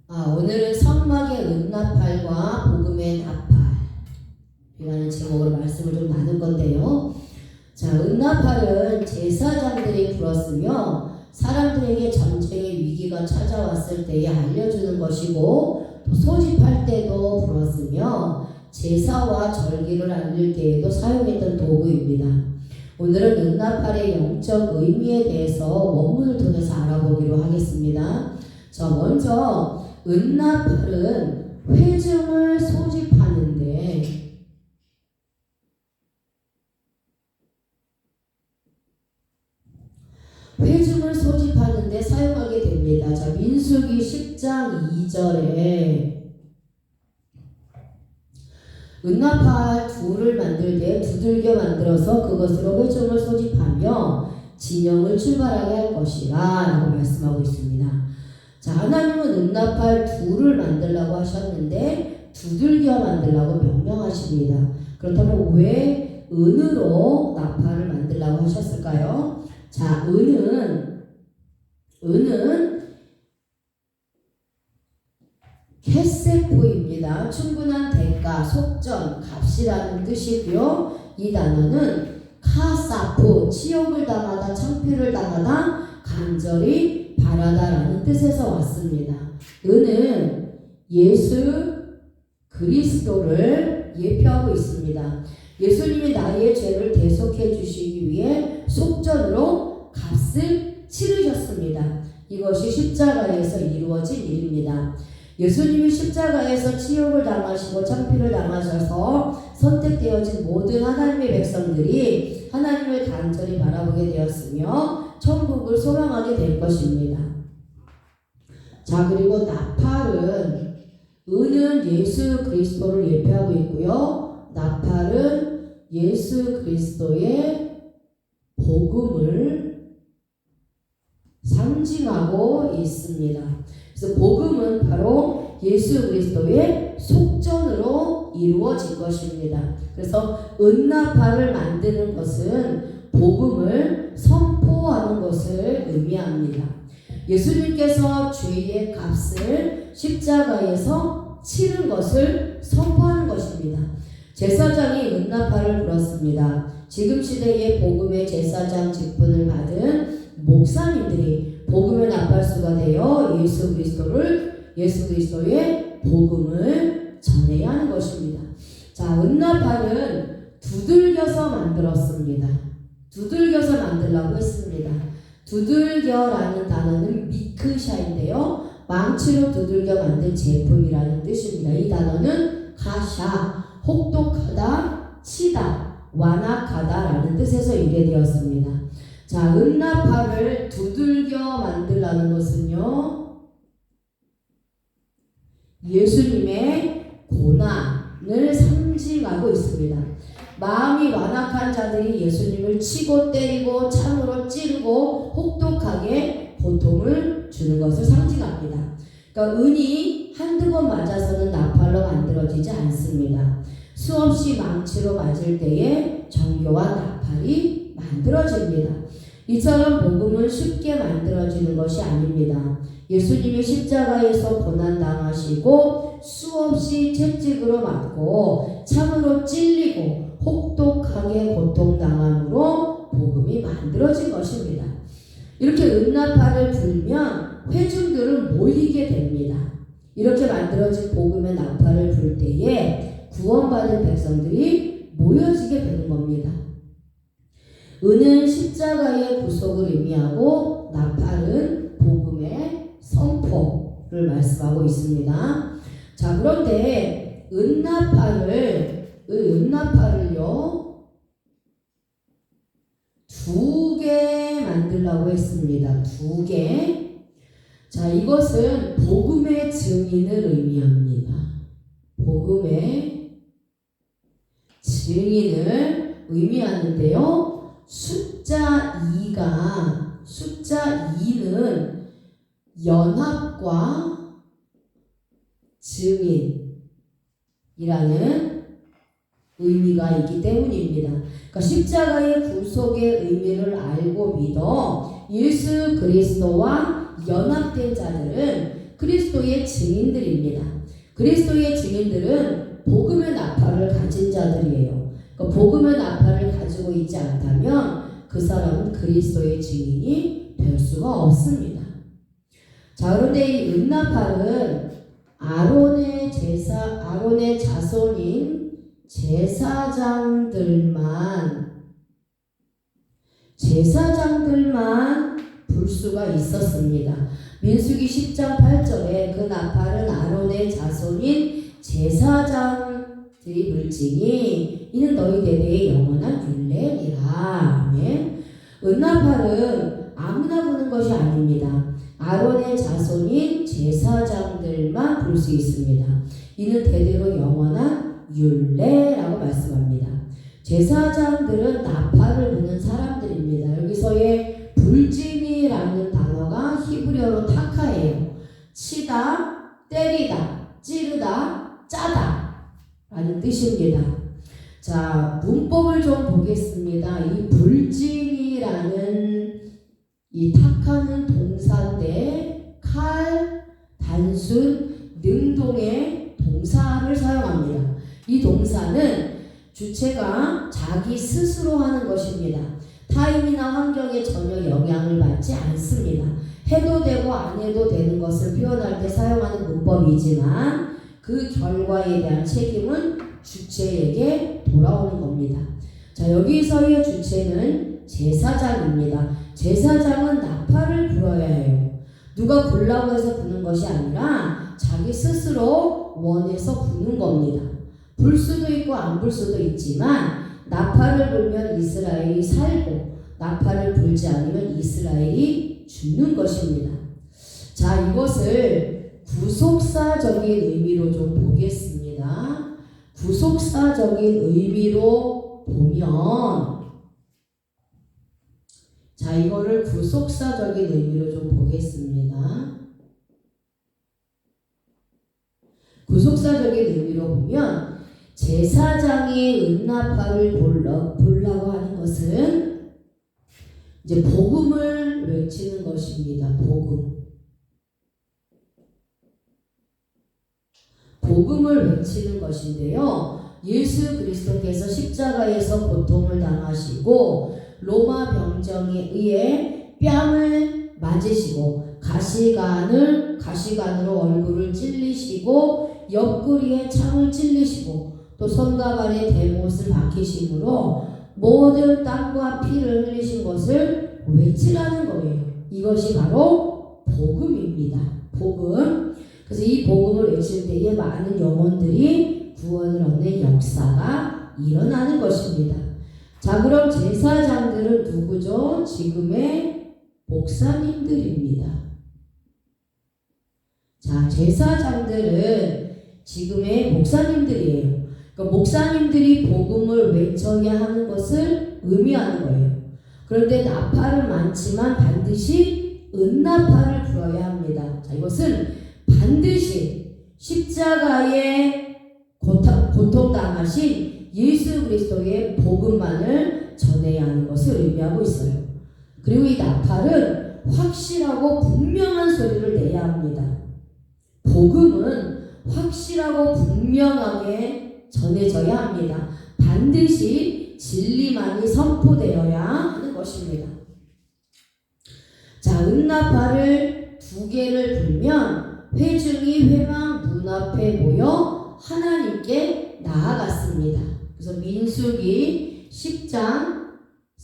오늘은 성막의 은나팔과 복음의 나팔이라는 제목으로 말씀을 좀 나눌 건데요. 자, 은나팔은 제사장들이 불었으며 사람들에게 전쟁의 위기가 찾아왔을 때에 알려주는 것이고, 또 소집할 때도 불었으며 제사와 절기를 알릴 때에도 사용했던 도구입니다. 오늘은 은나팔의 영적 의미에 대해서 원문을 통해서 알아보기로 하겠습니다. 자, 먼저 은나팔은 회중을 소집하는데 사용하게 됩니다. 자, 민수기 10장 2절에 은나팔 둘을 만들 때 두들겨 만들어서 그것으로 회중을 소집하며 진영을 출발하게 할 것이라 라고 말씀하고 있습니다. 자, 하나님은 은나팔 둘을 만들라고 하셨는데 두들겨 만들라고 명령하십니다. 그렇다면 왜 은으로 나팔을 만들라고 하셨을까요? 자, 은은 캐세포입니다. 충분한 대가, 속전, 값이라는 뜻이고요. 이 단어는 카사포, 치욕을 당하다, 창피를 당하다, 간절히 바라다라는 뜻에서 왔습니다. 은은 예수 그리스도를 예표하고 있습니다. 예수님이 나의 죄를 대속해 주시기 위해 속전으로 값을 치르셨습니다. 이것이 십자가에서 이루어진 일입니다. 예수님이 십자가에서 치욕을 당하시고 창피를 당하셔서 선택되어진 모든 하나님의 백성들이 하나님을 간절히 바라보게 되었으며 천국을 소망하게 될 것입니다. 자, 그리고 나팔은 은은 예수 그리스도를 예표하고 있고요. 나팔은 예수 그리스도의 복음을 상징하고 있습니다. 그래서 복음은 바로 예수 그리스도의 속전으로 이루어진 것입니다. 그래서 은나팔을 만드는 것은 복음을 선포하는 것을 의미합니다. 예수님께서 죄의 값을 십자가에서 치른 것을 선포하는 것입니다. 제사장이 은나팔을 불었습니다. 지금 시대의 복음의 제사장 직분을 받은 목사님들이 복음의 나팔수가 되어 예수 그리스도의 복음을 전해야 하는 것입니다. 자, 은나팔은 두들겨서 만들었습니다. 두들겨서 만들라고 했습니다. 두들겨라는 단어는 미크샤인데요. 망치로 두들겨 만든 제품이라는 뜻입니다. 이 단어는 가샤, 혹독하다, 치다, 완악하다라는 뜻에서 유래되었습니다. 자, 은나팔을 두들겨 만들라는 것은요, 예수님의 고난을 상징하고 있습니다. 마음이 완악한 자들이 예수님을 치고 때리고 창으로 찌르고 혹독하게 고통을 주는 것을 상징합니다. 그러니까 은이 한두 번 맞아서는 나팔로 만들어지지 않습니다. 수없이 망치로 맞을 때에 정교한 나팔이 만들어집니다. 이처럼 복음은 쉽게 만들어지는 것이 아닙니다. 예수님이 십자가에서 고난당하시고 수없이 채찍으로 맞고 창으로 찔리고 혹독하게 고통당함으로 복음이 만들어진 것입니다. 이렇게 은나팔을 불면 회중들은 모이게 됩니다. 이렇게 만들어진 복음의 나팔을 불 때에 구원받은 백성들이 모여지게 되는 겁니다. 은은 십자가의 구속을 의미하고 나팔은 복음의 선포를 말씀하고 있습니다. 자, 그런데 은나팔을요 2개 만들라고 했습니다. 2개. 자, 이것은 복음의 증인을 의미합니다. 복음의 증인을 의미하는데요. 숫자 2는 연합과 증인이라는 의미가 있기 때문입니다. 그러니까 십자가의 구속의 의미를 알고 믿어 예수 그리스도와 연합된 자들은 그리스도의 증인들입니다. 그리스도의 증인들은 복음의 나팔을 가진 자들이에요. 그러니까 복음의 나팔을 가지고 있지 않다면 그 사람은 그리스도의 증인이 될 수가 없습니다. 자, 그런데 이 은나팔은 아론의 자손인 제사장들만 불 수가 있었습니다. 민수기 10장 8절에 그 나팔은 아론의 자손인 제사장들이 불지니 이는 너희 대대의 영원한 율례니라. 아멘. 은나팔은 아무나 부는 것이 아닙니다. 아론의 자손인 제사장들만 불 수 있습니다. 이는 대대로 영원한 율례라고 말씀합니다. 제사장들은 나팔을 부는 사람들입니다. 여기서의 불진이라는 단어가 히브리어로 타카예요. 치다, 때리다, 찌르다, 짜다 라는 뜻입니다. 자, 문법을 좀 보겠습니다. 이 불진이라는 이 타카는 동사인데 칼, 단순, 능동의 동사를 사용합니다. 이 동사는 주체가 자기 스스로 하는 것입니다. 타인이나 환경에 전혀 영향을 받지 않습니다. 해도 되고 안 해도 되는 것을 표현할 때 사용하는 문법이지만 그 결과에 대한 책임은 주체에게 돌아오는 겁니다. 자, 여기서의 주체는 제사장입니다. 제사장은 나팔을 불어야 해요. 누가 불라고 해서 부는 것이 아니라 자기 스스로 원해서 부는 겁니다. 불 수도 있고 안 불 수도 있지만 나팔을 불면 이스라엘이 살고 나팔을 불지 않으면 이스라엘이 죽는 것입니다. 자, 이것을 구속사적인 의미로 좀 보겠습니다. 구속사적인 의미로 보면 자, 이거를 구속사적인 의미로 좀 보겠습니다. 구속사적인 의미로 보면 제사장이 은나팔을 불라고 하는 것은 이제 복음을 외치는 것입니다. 복음을 외치는 것인데요. 예수 그리스도께서 십자가에서 고통을 당하시고 로마 병정에 의해 뺨을 맞으시고 가시관으로 얼굴을 찔리시고 옆구리에 창을 찔리시고 또 손과 발에 대못을 박히심으로 모든 땀과 피를 흘리신 것을 외치라는 거예요. 이것이 바로 복음입니다. 복음. 그래서 이 복음을 외칠 때에 많은 영혼들이 구원을 얻는 역사가 일어나는 것입니다. 자, 그럼 제사장들은 누구죠? 지금의 목사님들입니다. 자, 제사장들은 지금의 목사님들이에요. 그러니까 목사님들이 복음을 외쳐야 하는 것을 의미하는 거예요. 그런데 나팔은 많지만 반드시 은나팔을 불어야 합니다. 자, 이것은 반드시 십자가에 고통당하신 예수 그리스도의 복음만을 전해야 하는 것을 의미하고 있어요. 그리고 이 나팔은 확실하고 분명한 소리를 내야 합니다. 복음은 확실하고 분명하게 전해져야 합니다. 반드시 진리만이 선포되어야 하는 것입니다. 자, 은나팔을 2개를 불면 회중이 회막 문 앞에 모여 하나님께 나아갔습니다. 그래서 민수기 10장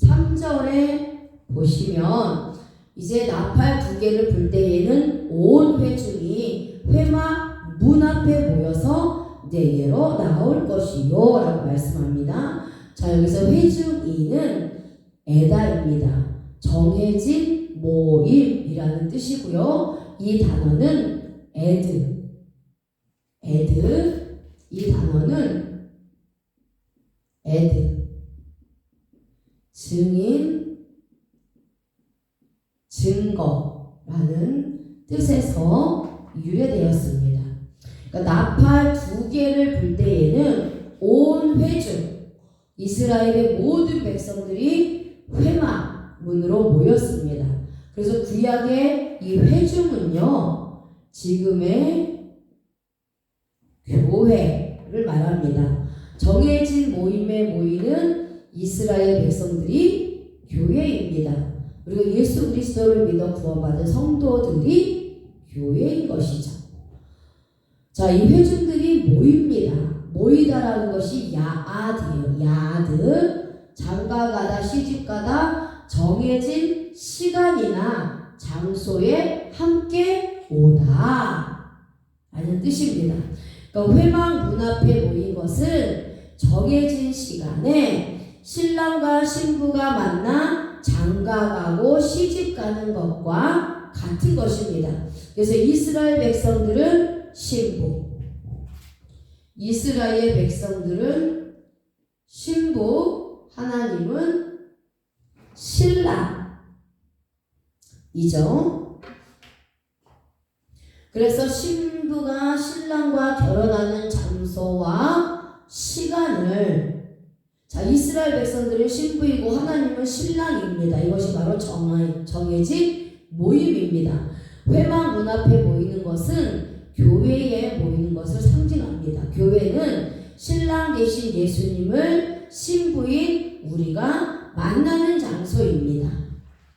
3절에 보시면 이제 나팔 2개를 불 때에는 온 회중이 회막 문 앞에 모여서 내게로 나올 것이요 라고 말씀합니다. 자, 여기서 회중이는 에다입니다. 정해진 모임이라는 뜻이고요. 이 단어는 이 단어는 증인, 증거라는 뜻에서 유래되었습니다. 그러니까 나팔 2개를 불 때에는 온 회중, 이스라엘의 모든 백성들이 회막 문으로 모였습니다. 그래서 구약의 이 회중은요, 지금의 교회를 말합니다. 정해진 모임에 모이는 이스라엘 백성들이 교회입니다. 그리고 예수 그리스도를 믿어 구원받은 성도들이 교회인 것이죠. 자, 이 회중들이 모입니다. 모이다라는 것이 야아드예요. 야아드. 장가가다, 시집가다, 정해진 시간이나 장소에 함께 오다 라는 뜻입니다. 그러니까 회막 문 앞에 모인 것은 정해진 시간에 신랑과 신부가 만나 장가가고 시집가는 것과 같은 것입니다. 그래서 이스라엘 백성들은 신부, 이스라엘 백성들은 신부, 하나님은 신랑이죠. 그래서 신부가 신랑과 결혼하는 장소와 시간을, 자, 이스라엘 백성들은 신부이고 하나님은 신랑입니다. 이것이 바로 정해진 모임입니다. 회막 문 앞에 모이는 것은 교회에 모이는 것을 상징합니다. 교회는 신랑 되신 예수님을 신부인 우리가 만나는 장소입니다.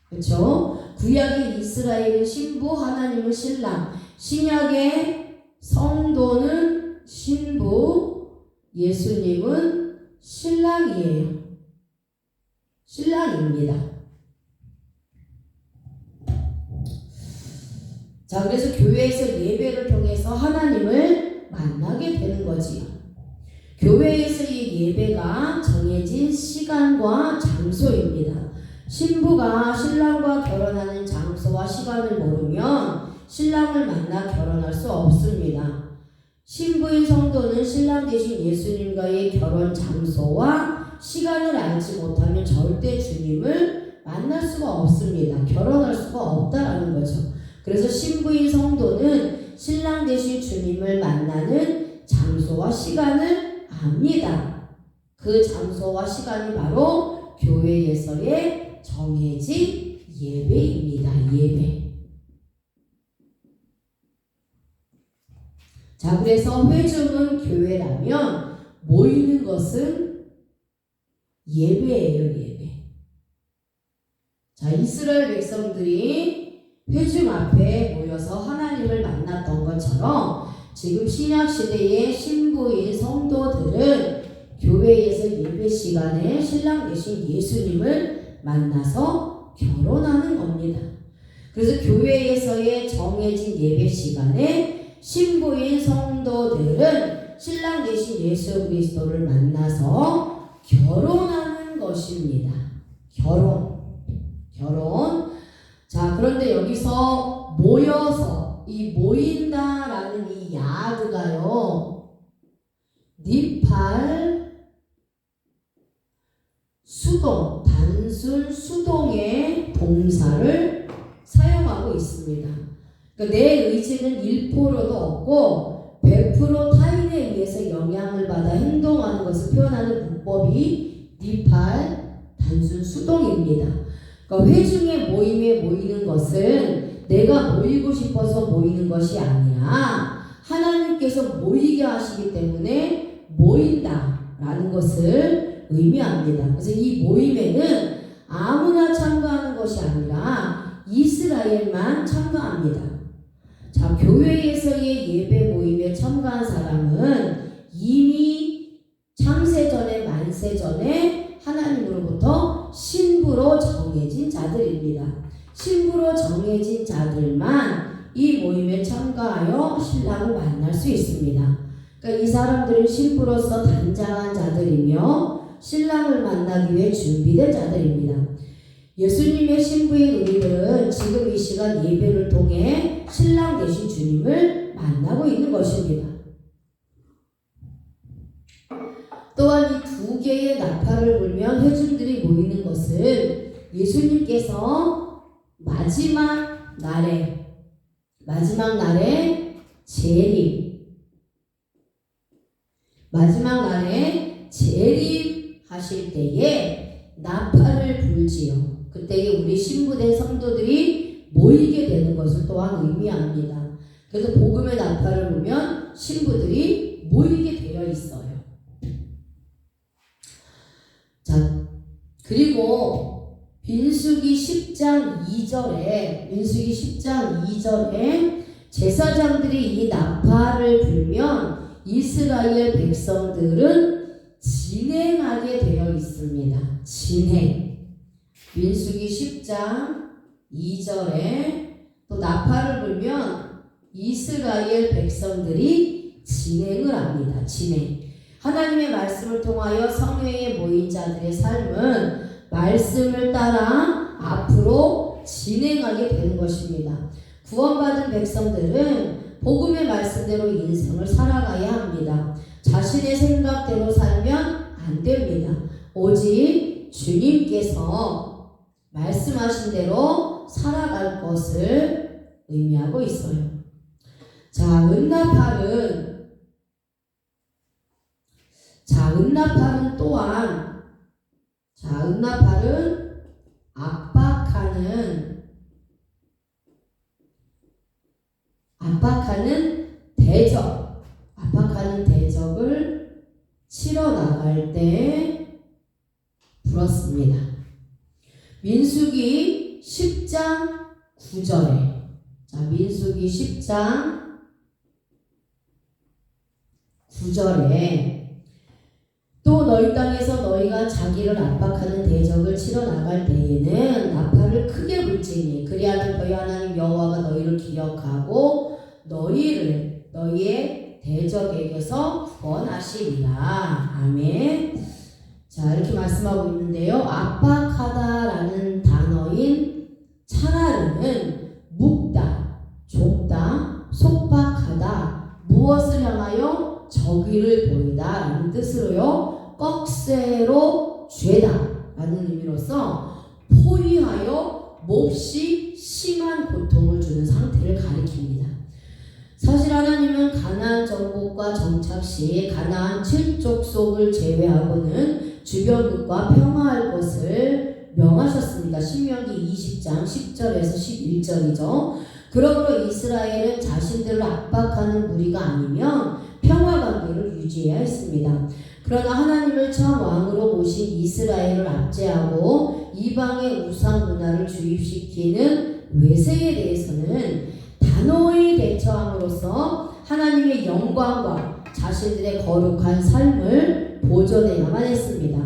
그렇죠? 구약의 이스라엘은 신부, 하나님은 신랑, 신약의 성도는 신부, 예수님은 신랑이에요. 신랑입니다. 자, 그래서 교회에서 예배를 통해서 하나님을 만나게 되는 거지요. 교회에서의 예배가 정해진 시간과 장소입니다. 신부가 신랑과 결혼하는 장소와 시간을 모르면 신랑을 만나 결혼할 수 없습니다. 신부인 성도는 신랑 되신 예수님과의 결혼 장소와 시간을 알지 못하면 절대 주님을 만날 수가 없습니다. 결혼할 수가 없다라는 거죠. 그래서 신부인 성도는 신랑 되신 주님을 만나는 장소와 시간을 압니다. 그 장소와 시간이 바로 교회에서의 정해진 예배입니다. 예배. 자, 그래서 회중은 교회라면 모이는 것은 예배예요. 예배. 자, 이스라엘 백성들이 회중 앞에 모여서 하나님을 만났던 것처럼 지금 신약시대의 신부인 성도들은 교회에서 예배 시간에 신랑 되신 예수님을 만나서 결혼하는 겁니다. 그래서 교회에서의 정해진 예배 시간에 신부인 성도들은 신랑 되신 예수 그리스도를 만나서 결혼하는 것입니다. 결혼. 자, 그런데 여기서 모여서, 이 모인다라는 이 야드가요, 니팔 수동, 단순 수동의 동사를 사용하고 있습니다. 그러니까 내 의지는 1%도 없고 100% 타인에 의해서 영향을 받아 행동하는 것을 표현하는 문법이 니팔 단순 수동입니다. 그러니까 회중의 모임에 모이는 것은 내가 모이고 싶어서 모이는 것이 아니라 하나님께서 모이게 하시기 때문에 모인다라는 것을 의미합니다. 그래서 이 모임에는 아무나 참가하는 것이 아니라 이스라엘만 참가합니다. 자, 교회에서의 예배 모임에 참가한 사람은 이미 창세전에 만세전에 하나님으로부터 신부로 정해진 자들입니다. 신부로 정해진 자들만 이 모임에 참가하여 신랑을 만날 수 있습니다. 그러니까 이 사람들은 신부로서 단장한 자들이며 신랑을 만나기 위해 준비된 자들입니다. 예수님의 신부인 우리들은 지금 이 시간 예배를 통해 신랑 되신 주님을 만나고 있는 것입니다. 또한 이 두 개의 나팔을 불면 회중들이 모이는 것은 예수님께서 마지막 날에 재림하실 때에 나팔을 불지요. 그때에 우리 신부된 성도들이 모이게 되는 것을 또한 의미합니다. 그래서 복음의 나팔을 보면 신부들이 모이게 되어 있어요. 자, 그리고 민수기 10장 2절에 제사장들이 이 나팔을 불면 이스라엘 백성들은 진행하게 되어 있습니다. 진행. 민수기 10장 2절에 또 나팔을 불면 이스라엘 백성들이 진행을 합니다. 진행. 하나님의 말씀을 통하여 성회에 모인 자들의 삶은 말씀을 따라 앞으로 진행하게 되는 것입니다. 구원받은 백성들은 복음의 말씀대로 인생을 살아가야 합니다. 자신의 생각대로 살면 안 됩니다. 오직 주님께서 말씀하신 대로 살아갈 것을 의미하고 있어요. 자, 은나팔은 또한 은나팔은 압박하는 대적을 치러 나갈 때 불었습니다. 민수기 10장 9절에 민수기 10장 9절에 또 너희 땅에서 너희가 자기를 압박하는 대적을 치러 나갈 때에는 나팔을 크게 불지니 그리하면 너희 하나님 여호와가 너희를 기억하고 너희를 너희의 대적에게서 구원하시리라. 아멘. 자, 이렇게 말씀하고 있는데요. 압박하다라는 단어인 차라르는 묶다, 좁다, 속박하다, 무엇을 향하여 저기를 보이다 라는 뜻으로요. 꺽쇠로 죄다 라는 의미로서 포위하여 몹시 심한 고통을 주는 상태를 가리킵니다. 사실 하나님은 가나안 정복과 정착 시 가나안 7족속을 제외하고는 주변국과 평화할 것을 명하셨습니다. 신명기 20장 10절에서 11절이죠. 그러므로 이스라엘은 자신들을 압박하는 무리가 아니면 평화 관계를 유지해야 했습니다. 그러나 하나님을 처음 왕으로 모신 이스라엘을 압제하고 이방의 우상 문화를 주입시키는 외세에 대해서는 단호히 대처함으로써 하나님의 영광과 자신들의 거룩한 삶을 보존해야만 했습니다.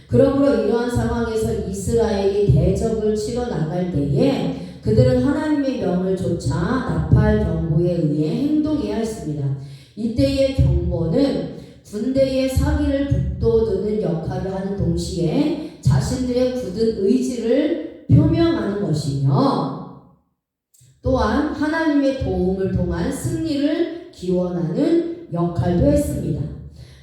그러므로 이러한 상황에서 이스라엘이 대적을 치러 나갈 때에 그들은 하나님의 명을 좇아 나팔 경보에 의해 행동해야 했습니다. 이때의 경보는 군대의 사기를 북돋우는 역할을 하는 동시에 자신들의 굳은 의지를 표명하는 것이며 또한 하나님의 도움을 통한 승리를 기원하는 역할도 했습니다.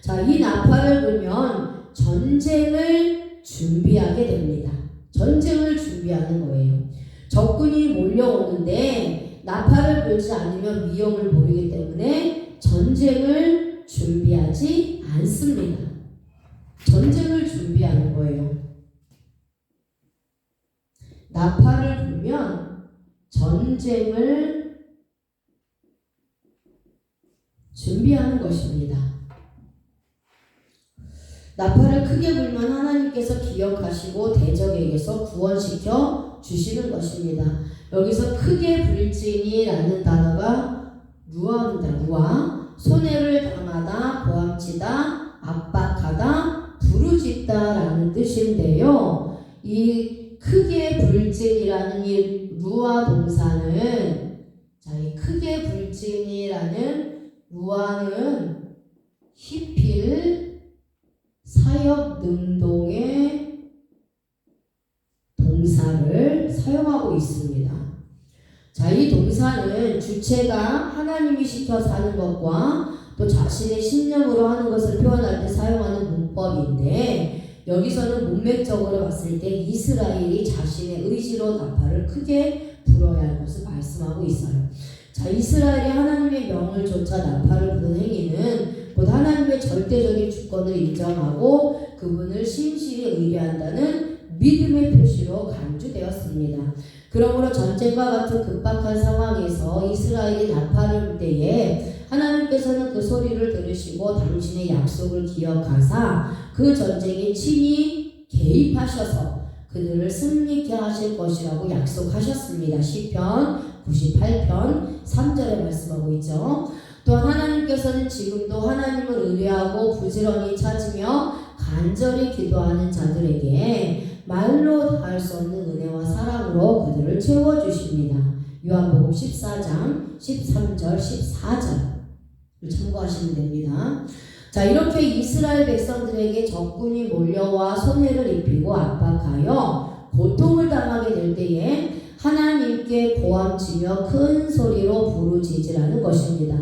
자, 이 나팔을 불면 전쟁을 준비하게 됩니다. 전쟁을 준비하는 거예요. 적군이 몰려오는데 나팔을 불지 않으면 위험을 모르기 때문에 전쟁을 준비하지 않습니다. 전쟁을 준비하는 거예요. 나팔을 불면 전쟁을 준비하는 것입니다. 나팔을 크게 불면 하나님께서 기억하시고 대적에게서 구원시켜 주시는 것입니다. 여기서 크게 불지니라는 단어가 루아입니다. 루아. 손해를 당하다, 보암치다, 압박하다, 부르짖다라는 뜻인데요. 이 크게 불진이라는 이 루아 동사는 이 크게 불진이라는 루아는 히필 사역 능동의 동사를 사용하고 있습니다. 자, 이 동사는 주체가 하나님이 시켜서 하는 것과 또 자신의 신념으로 하는 것을 표현할 때 사용하는 문법인데 여기서는 문맥적으로 봤을 때 이스라엘이 자신의 의지로 나팔을 크게 불어야 할 것을 말씀하고 있어요. 자, 이스라엘이 하나님의 명을 좇아 나팔을 부는 행위는 곧 하나님의 절대적인 주권을 인정하고 그분을 신실히 의뢰한다는 믿음의 표시로 간주되었습니다. 그러므로 전쟁과 같은 급박한 상황에서 이스라엘이 나팔을 불 때에 하나님께서는 그 소리를 들으시고 당신의 약속을 기억하사 그 전쟁에 친히 개입하셔서 그들을 승리케 하실 것이라고 약속하셨습니다. 시편 98편 3절에 말씀하고 있죠. 또한 하나님께서는 지금도 하나님을 의뢰하고 부지런히 찾으며 간절히 기도하는 자들에게 말로 다할 수 없는 은혜와 사랑으로 그들을 채워주십니다. 요한복음 14장 13절 14절을 참고하시면 됩니다. 자, 이렇게 이스라엘 백성들에게 적군이 몰려와 손해를 입히고 압박하여 고통을 당하게 될 때에 하나님께 고함치며 큰 소리로 부르짖으라는 것입니다.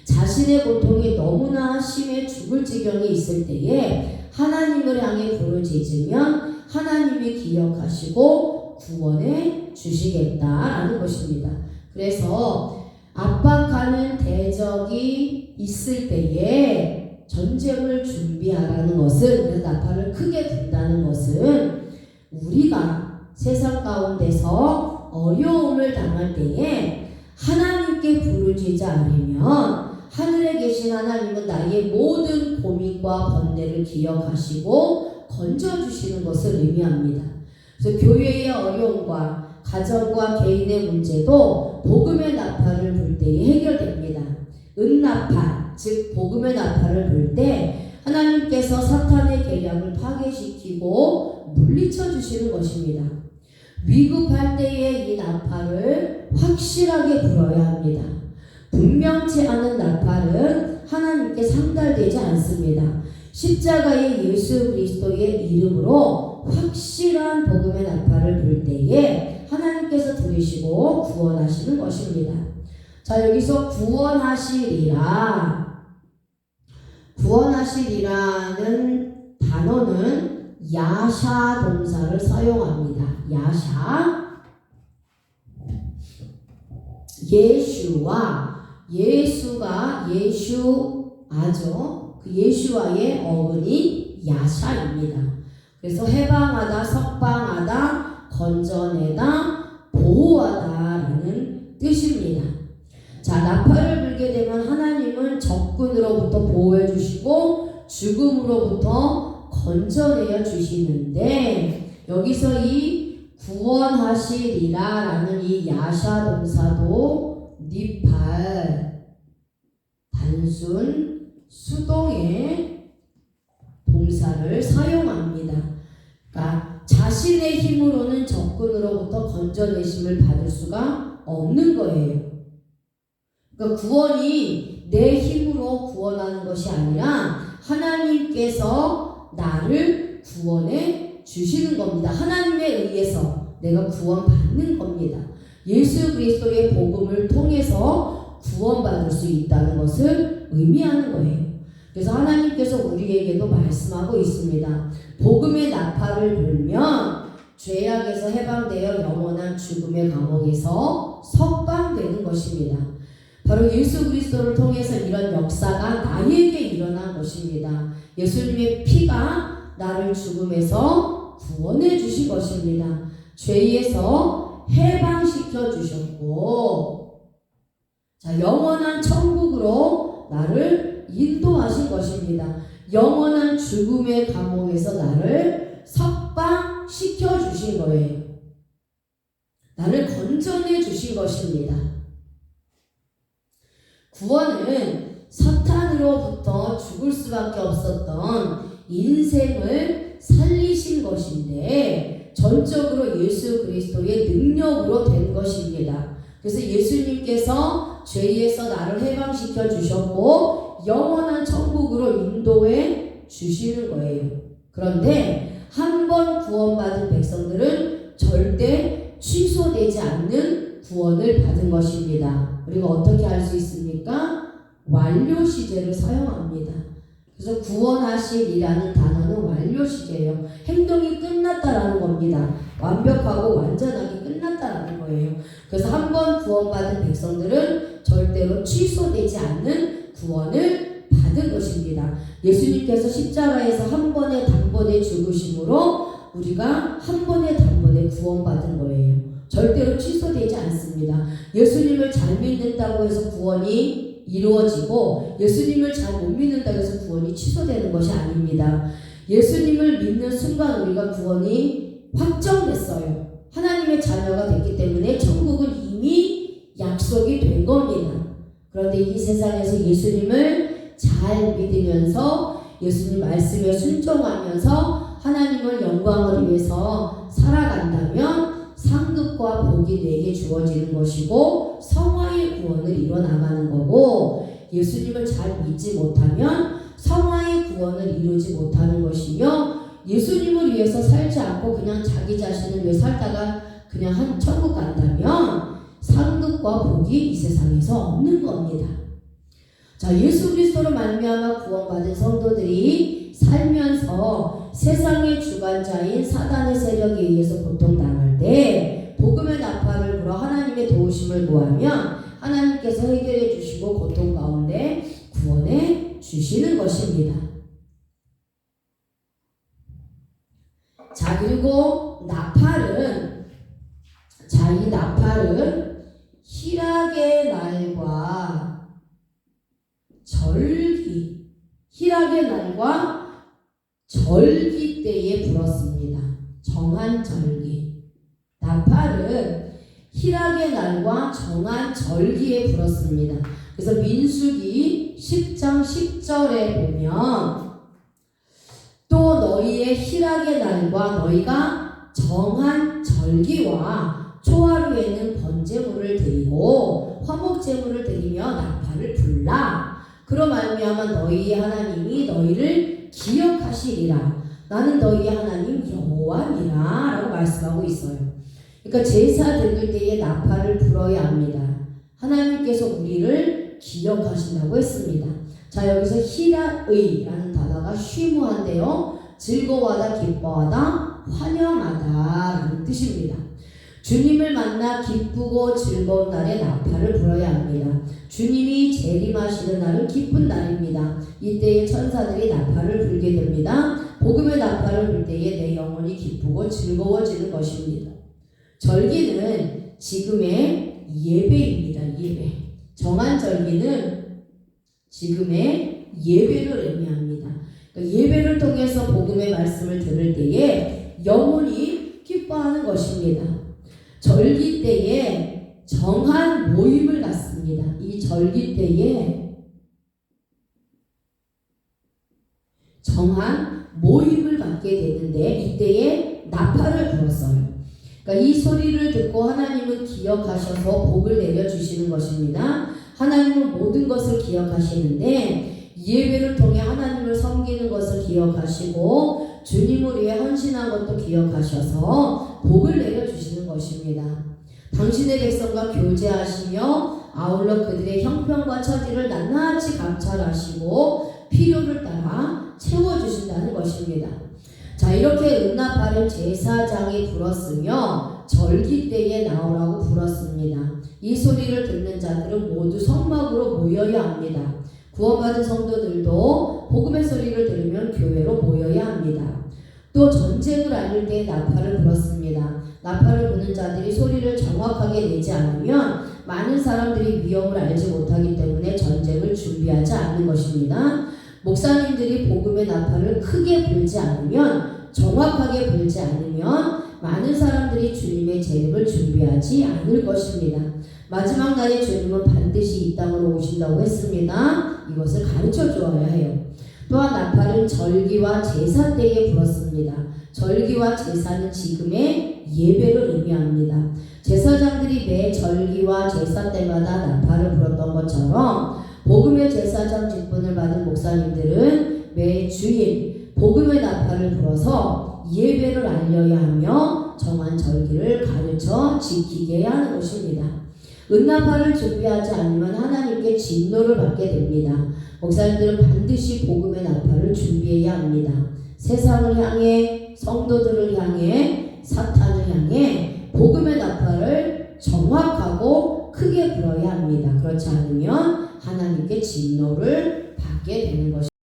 자신의 고통이 너무나 심해 죽을 지경에 있을 때에 하나님을 향해 부르짖으면 하나님이 기억하시고 구원해 주시겠다라는 것입니다. 그래서 압박하는 대적이 있을 때에 전쟁을 준비하라는 것은, 그래서 나팔을 크게 분다는 것은 우리가 세상 가운데서 어려움을 당할 때에 하나님께 부르짖지 않으면 하늘에 계신 하나님은 나의 모든 고민과 번뇌를 기억하시고 건져주시는 것을 의미합니다. 그래서 교회의 어려움과 가정과 개인의 문제도 복음의 나팔을 불 때에 해결됩니다. 은나팔, 즉 복음의 나팔을 불 때 하나님께서 사탄의 계략을 파괴시키고 물리쳐 주시는 것입니다. 위급할 때에 이 나팔을 확실하게 불어야 합니다. 분명치 않은 나팔은 하나님께 상달되지 않습니다. 십자가의 예수 그리스도의 이름으로 확실한 복음의 나팔을 불 때에 하나님께서 들으시고 구원하시는 것입니다. 자, 여기서 구원하시리라는 단어는 야샤 동사를 사용합니다. 야샤. 예수가 예수아죠. 그 예수와의 어근이 야샤입니다. 그래서 해방하다, 석방하다, 건져내다, 보호하다라는 뜻입니다. 자, 나팔을 불게 되면 하나님은 적군으로부터 보호해 주시고 죽음으로부터 건져내어 주시는데, 여기서 이 구원하시리라라는 이 야샤 동사도 니팔 단순 수동의 동사를 사용합니다. 그러니까 자신의 힘으로는 적군으로부터 건져내심을 받을 수가 없는 거예요. 그러니까 구원이 내 힘으로 구원하는 것이 아니라 하나님께서 나를 구원해 주시는 겁니다. 하나님에 의해서 내가 구원받는 겁니다. 예수 그리스도의 복음을 통해서 구원받을 수 있다는 것을 의미하는 거예요. 그래서 하나님께서 우리에게도 말씀하고 있습니다. 복음의 나팔을 불면 죄악에서 해방되어 영원한 죽음의 감옥에서 석방되는 것입니다. 바로 예수 그리스도를 통해서 이런 역사가 나에게 일어난 것입니다. 예수님의 피가 나를 죽음에서 구원해 주신 것입니다. 죄에서 해방시켜 주셨고, 자, 영원한 천국으로 나를 인도하신 것입니다. 영원한 죽음의 감옥에서 나를 석방시켜 주신 거예요. 나를 건져내 주신 것입니다. 구원은 사탄으로부터 죽을 수밖에 없었던 인생을 살리신 것인데 전적으로 예수 그리스도의 능력으로 된 것입니다. 그래서 예수님께서 죄에서 나를 해방시켜 주셨고 영원한 천국으로 인도해 주시는 거예요. 그런데 한 번 구원받은 백성들은 절대 취소되지 않는 구원을 받은 것입니다. 우리가 어떻게 알 수 있습니까? 완료 시제를 사용합니다. 그래서 구원하시리라는 단어는 완료 시제예요. 행동이 끝났다라는 겁니다. 완벽하고 완전하게 끝났다라는 거예요. 그래서 한 번 구원받은 백성들은 절대로 취소되지 않는 구원을 받은 것입니다. 예수님께서 십자가에서 한 번에 단번에 죽으심으로 우리가 한 번에 단번에 구원받은 거예요. 절대로 취소되지 않습니다. 예수님을 잘 믿는다고 해서 구원이 이루어지고 예수님을 잘 못 믿는다고 해서 구원이 취소되는 것이 아닙니다. 예수님을 믿는 순간 우리가 구원이 확정됐어요. 하나님의 자녀가 됐기 때문에 천국은 이미 약속이 된 겁니다. 그런데 이 세상에서 예수님을 잘 믿으면서 예수님 말씀에 순종하면서 하나님을 영광을 위해서 살아간다면 상급과 복이 내게 주어지는 것이고 성화의 구원을 이뤄나가는 거고, 예수님을 잘 믿지 못하면 성화의 구원을 이루지 못하는 것이며, 예수님을 위해서 살지 않고 그냥 자기 자신을 위해 살다가 그냥 한 천국 간다면 상급과 복이 이 세상에서 없는 겁니다. 자, 예수 그리스도로 말미암아 구원받은 성도들이 살면서 세상의 주관자인 사단의 세력에 의해서 고통당할 때 복음의 나팔을 불어 하나님의 도우심을 구하면 하나님께서 해결해 주시고 고통 가운데 구원해 주시는 것입니다. 자, 그리고 나팔은, 자, 이 나팔은 희락의 날과 절기, 희락의 날과 절기 때에 불었습니다. 정한 절기. 나팔은 희락의 날과 정한 절기에 불었습니다. 그래서 민수기 10장 10절에 보면 또 너희의 희락의 날과 너희가 정한 절기와 초하루에는 번제물을 드리고 화목제물을 드리며 나팔을 불라. 그로 말미암아 너희의 하나님이 너희를 기억하시리라. 나는 너희의 하나님 여호와니라 라고 말씀하고 있어요. 그러니까 제사 드릴 때에 나팔을 불어야 합니다. 하나님께서 우리를 기억하신다고 했습니다. 자, 여기서 희락의라는 단어가 쉬무한데요, 즐거워하다, 기뻐하다, 환영하다 라는 뜻입니다. 주님을 만나 기쁘고 즐거운 날에 나팔을 불어야 합니다. 주님이 재림하시는 날은 기쁜 날입니다. 이때에 천사들이 나팔을 불게 됩니다. 복음의 나팔을 불 때에 내 영혼이 기쁘고 즐거워지는 것입니다. 절기는 지금의 예배입니다. 예배. 정한 절기는 지금의 예배를 의미합니다. 그러니까 예배를 통해서 복음의 말씀을 들을 때에 영혼이 기뻐하는 것입니다. 절기 때에 정한 모임을 갖습니다. 이 절기 때에 정한 모임을 갖게 되는데 이때에 나팔을 불었어요. 그러니까 이 소리를 듣고 하나님은 기억하셔서 복을 내려주시는 것입니다. 하나님은 모든 것을 기억하시는데 예배를 통해 하나님을 섬기는 것을 기억하시고 주님을 위해 헌신한 것도 기억하셔서 복을 내려주시는 것입니다. 당신의 백성과 교제하시며 아울러 그들의 형편과 처지를 낱낱이 감찰하시고 필요를 따라 채워주신다는 것입니다. 자, 이렇게 은나팔을 제사장이 불었으며 절기 때에 나오라고 불었습니다. 이 소리를 듣는 자들은 모두 성막으로 모여야 합니다. 구원받은 성도들도 복음의 소리를 들으면 교회로 모여야 합니다. 또 전쟁을 알릴 때 나팔을 불었습니다. 나팔을 부는 자들이 소리를 정확하게 내지 않으면 많은 사람들이 위험을 알지 못하기 때문에 전쟁을 준비하지 않는 것입니다. 목사님들이 복음의 나팔을 크게 불지 않으면, 정확하게 불지 않으면 많은 사람들이 주님의 재림을 준비하지 않을 것입니다. 마지막 날에 주님은 반드시 이 땅으로 오신다고 했습니다. 이것을 가르쳐 주어야 해요. 또한 나팔은 절기와 제사 때에 불었습니다. 절기와 제사는 지금의 예배를 의미합니다. 제사장들이 매 절기와 제사 때마다 나팔을 불었던 것처럼 복음의 제사장 직분을 받은 목사님들은 매 주일 복음의 나팔을 불어서 예배를 알려야 하며 정한 절기를 가르쳐 지키게 해야 하는 것입니다. 은나팔을 준비하지 않으면 하나님께 진노를 받게 됩니다. 목사님들은 반드시 복음의 나팔을 준비해야 합니다. 세상을 향해, 성도들을 향해, 사탄을 향해 복음의 나팔을 정확하고 크게 불어야 합니다. 그렇지 않으면 하나님께 진노를 받게 되는 것입니다.